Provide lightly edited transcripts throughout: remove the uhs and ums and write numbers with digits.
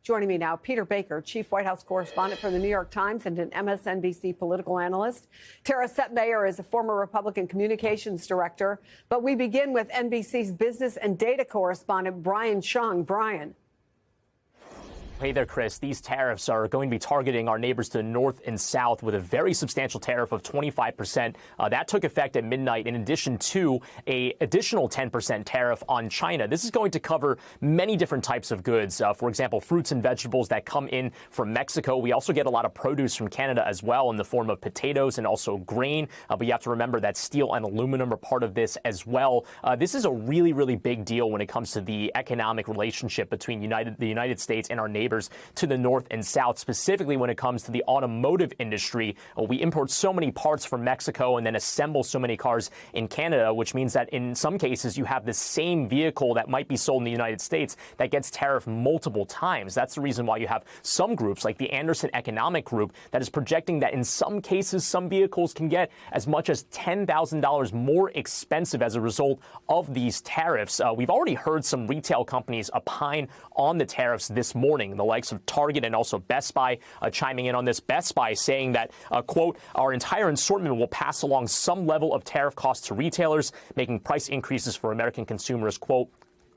Joining me now, Peter Baker, chief White House correspondent for the New York Times and an MSNBC political analyst. Tara Setmayer is a former Republican communications director. But we begin with NBC's business and data correspondent, Brian Cheung. Brian. Hey there, Chris. These tariffs are going to be targeting our neighbors to the north and south with a very substantial tariff of 25%. That took effect at midnight, in addition to an additional 10% tariff on China. This is going to cover many different types of goods. For example, fruits and vegetables that come in from Mexico. We also get a lot of produce from Canada as well in the form of potatoes and also grain. But you have to remember that steel and aluminum are part of this as well. This is a really, really big deal when it comes to the economic relationship between the United States and our neighbors to the north and south, specifically when it comes to the automotive industry. We import so many parts from Mexico and then assemble so many cars in Canada, which means that in some cases you have the same vehicle that might be sold in the United States that gets tariffed multiple times. That's the reason why you have some groups like the Anderson Economic Group that is projecting that in some cases some vehicles can get as much as $10,000 more expensive as a result of these tariffs. We've already heard some retail companies opine on the tariffs this morning. The likes of Target and also Best Buy chiming in on this. Best Buy saying that, quote, our entire assortment will pass along some level of tariff costs to retailers, making price increases for American consumers, quote,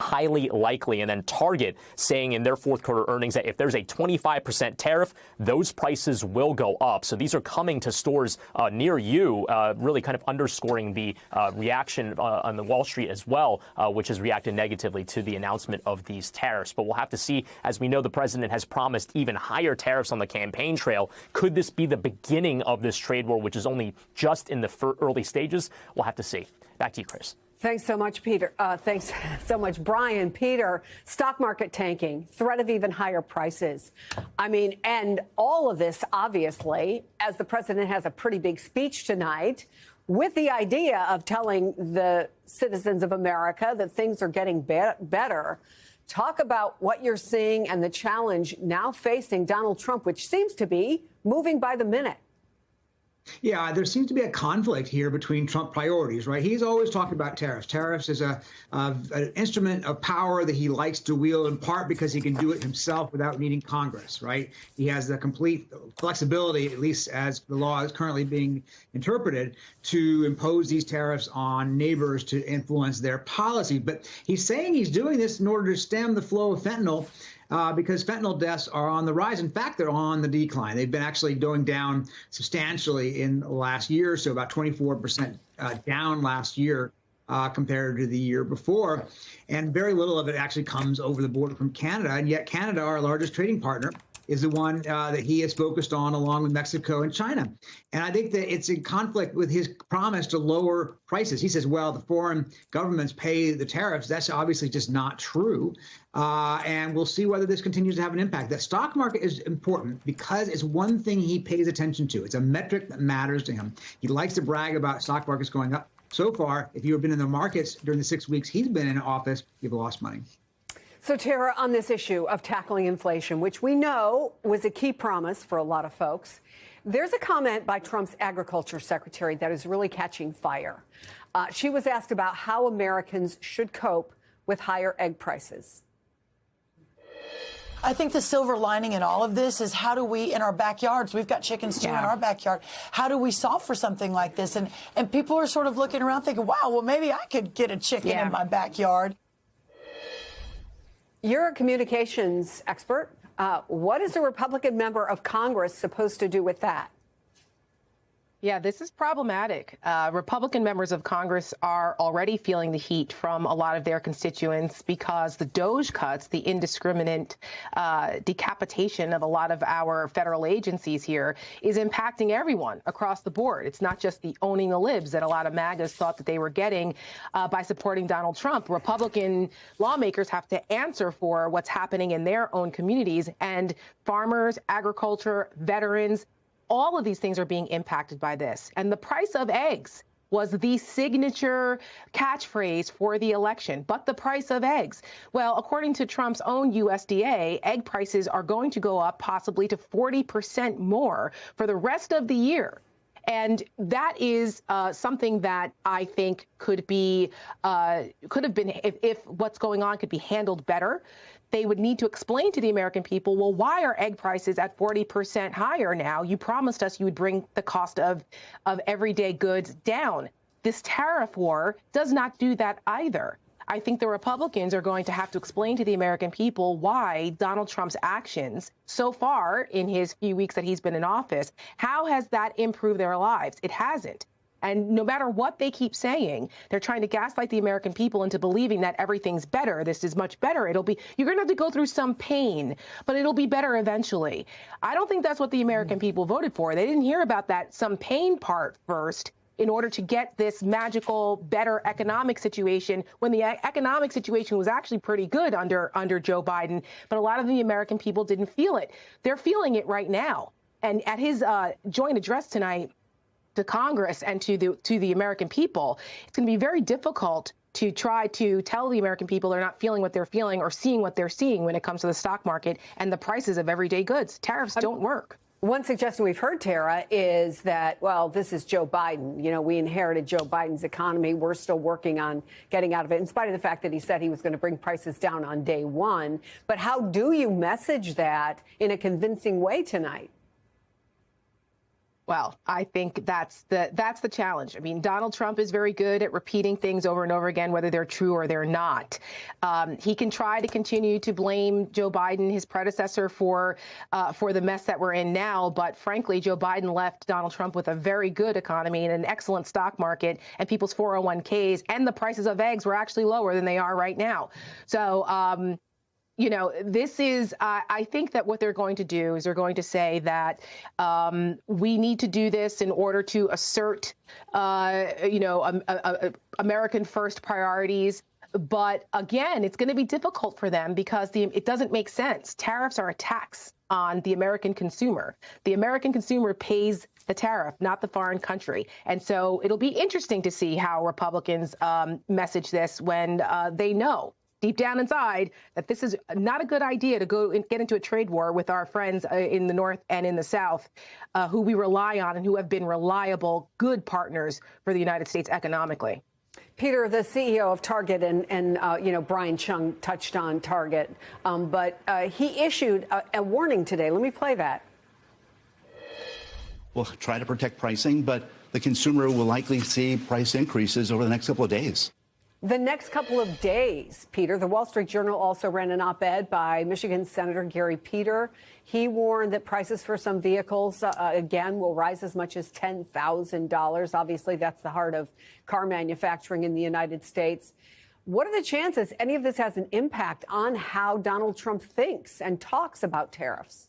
highly likely. And then Target saying in their fourth quarter earnings that if there's a 25% tariff, those prices will go up. So these are coming to stores near you, really kind of underscoring the reaction on the Wall Street as well, which has reacted negatively to the announcement of these tariffs. But we'll have to see. As we know, the president has promised even higher tariffs on the campaign trail. Could this be the beginning of this trade war, which is only just in the early stages? We'll have to see. Back to you, Chris. Thanks so much, Peter. Thanks so much, Brian. Peter, stock market tanking, threat of even higher prices. I mean, and all of this, obviously, as the president has a pretty big speech tonight with the idea of telling the citizens of America that things are getting better. Talk about what you're seeing and the challenge now facing Donald Trump, which seems to be moving by the minute. Yeah, there seems to be a conflict here between Trump priorities, right? He's always talking about tariffs. Tariffs is an instrument of power that he likes to wield, in part because he can do it himself without needing Congress, right? He has the complete flexibility, at least as the law is currently being interpreted, to impose these tariffs on neighbors to influence their policy. But he's saying he's doing this in order to stem the flow of fentanyl. Because fentanyl deaths are on the rise. In fact, they're on the decline. They've been actually going down substantially in the last year, so about 24% down last year compared to the year before. And very little of it actually comes over the border from Canada. And yet Canada, our largest trading partner, is the one that he is focused on along with Mexico and China. And I think that it's in conflict with his promise to lower prices. He says, well, the foreign governments pay the tariffs. That's obviously just not true. And we'll see whether this continues to have an impact. The stock market is important because it's one thing he pays attention to. It's a metric that matters to him. He likes to brag about stock markets going up. So far, if you've been in the markets during the 6 weeks he's been in office, you've lost money. So, Tara, on this issue of tackling inflation, which we know was a key promise for a lot of folks, there's a comment by Trump's agriculture secretary that is really catching fire. She was asked about how Americans should cope with higher egg prices. I think the silver lining in all of this is how do we, in our backyards, we've got chickens too in our backyard, how do we solve for something like this? And people are sort of looking around thinking, wow, well, maybe I could get a chicken in my backyard. You're a communications expert. What is a Republican member of Congress supposed to do with that? Yeah, this is problematic. Republican members of Congress are already feeling the heat from a lot of their constituents because the DOGE cuts, the indiscriminate decapitation of a lot of our federal agencies here, is impacting everyone across the board. It's not just the owning the libs that a lot of MAGAs thought that they were getting by supporting Donald Trump. Republican lawmakers have to answer for what's happening in their own communities, and farmers, agriculture, veterans, all of these things are being impacted by this. And the price of eggs was the signature catchphrase for the election. But the price of eggs, well, according to Trump's own USDA, egg prices are going to go up possibly to 40% more for the rest of the year. And that is something that I think could have been, if what's going on could be handled better, they would need to explain to the American people, well, why are egg prices at 40% higher now? You promised us you would bring the cost of everyday goods down. This tariff war does not do that either. I think the Republicans are going to have to explain to the American people why Donald Trump's actions so far in his few weeks that he's been in office, how has that improved their lives? It hasn't. And no matter what they keep saying, they're trying to gaslight the American people into believing that everything's better. This is much better. You're going to have to go through some pain, but it'll be better eventually. I don't think that's what the American people voted for. They didn't hear about that some pain part first in order to get this magical, better economic situation when the economic situation was actually pretty good under Joe Biden. But a lot of the American people didn't feel it. They're feeling it right now. And at his joint address tonight, to Congress and to the American people, it's going to be very difficult to try to tell the American people they're not feeling what they're feeling or seeing what they're seeing when it comes to the stock market and the prices of everyday goods. Tariffs don't work. One suggestion we've heard, Tara, is that, well, this is Joe Biden. You know, we inherited Joe Biden's economy. We're still working on getting out of it, in spite of the fact that he said he was going to bring prices down on day one. But how do you message that in a convincing way tonight? Well, I think that's the challenge. I mean, Donald Trump is very good at repeating things over and over again, whether they're true or they're not. He can try to continue to blame Joe Biden, his predecessor, for the mess that we're in now. But frankly, Joe Biden left Donald Trump with a very good economy and an excellent stock market, and people's 401ks and the prices of eggs were actually lower than they are right now. So, you know, this is, I think that what they're going to do is they're going to say that we need to do this in order to assert, American first priorities. But again, it's going to be difficult for them because it doesn't make sense. Tariffs are a tax on the American consumer. The American consumer pays the tariff, not the foreign country. And so it'll be interesting to see how Republicans message this when they know deep down inside that this is not a good idea to go and get into a trade war with our friends in the North and in the South, who we rely on and who have been reliable, good partners for the United States economically. Peter, the CEO of Target and Brian Cheung touched on Target, but he issued a warning today. Let me play that. We'll try to protect pricing, but the consumer will likely see price increases over the next couple of days. The next couple of days, Peter. The Wall Street Journal also ran an op-ed by Michigan Senator Gary Peter. He warned that prices for some vehicles, again, will rise as much as $10,000. Obviously, that's the heart of car manufacturing in the United States. What are the chances any of this has an impact on how Donald Trump thinks and talks about tariffs?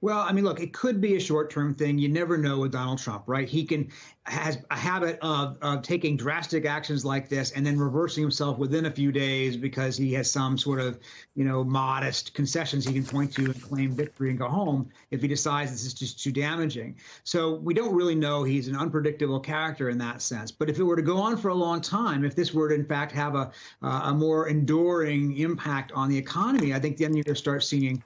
Well, I mean, look, it could be a short-term thing. You never know with Donald Trump, right? He has a habit of taking drastic actions like this and then reversing himself within a few days because he has some sort of, modest concessions he can point to and claim victory and go home if he decides this is just too damaging. So we don't really know. He's an unpredictable character in that sense. But if it were to go on for a long time, if this were to, in fact, have a more enduring impact on the economy, I think then you're going to start seeing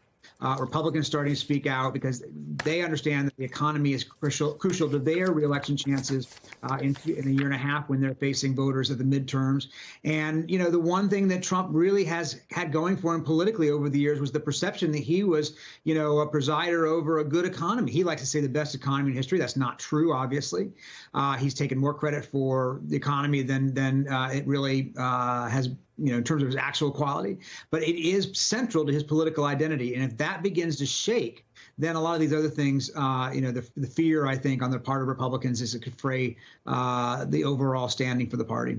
Republicans starting to speak out because they understand that the economy is crucial to their reelection chances in a year and a half when they're facing voters at the midterms. And, the one thing that Trump really has had going for him politically over the years was the perception that he was, a presider over a good economy. He likes to say the best economy in history. That's not true, obviously. He's taken more credit for the economy than it really has, in terms of his actual quality, but it is central to his political identity. And if that begins to shake, then a lot of these other things, the fear, I think, on the part of Republicans is it could fray the overall standing for the party.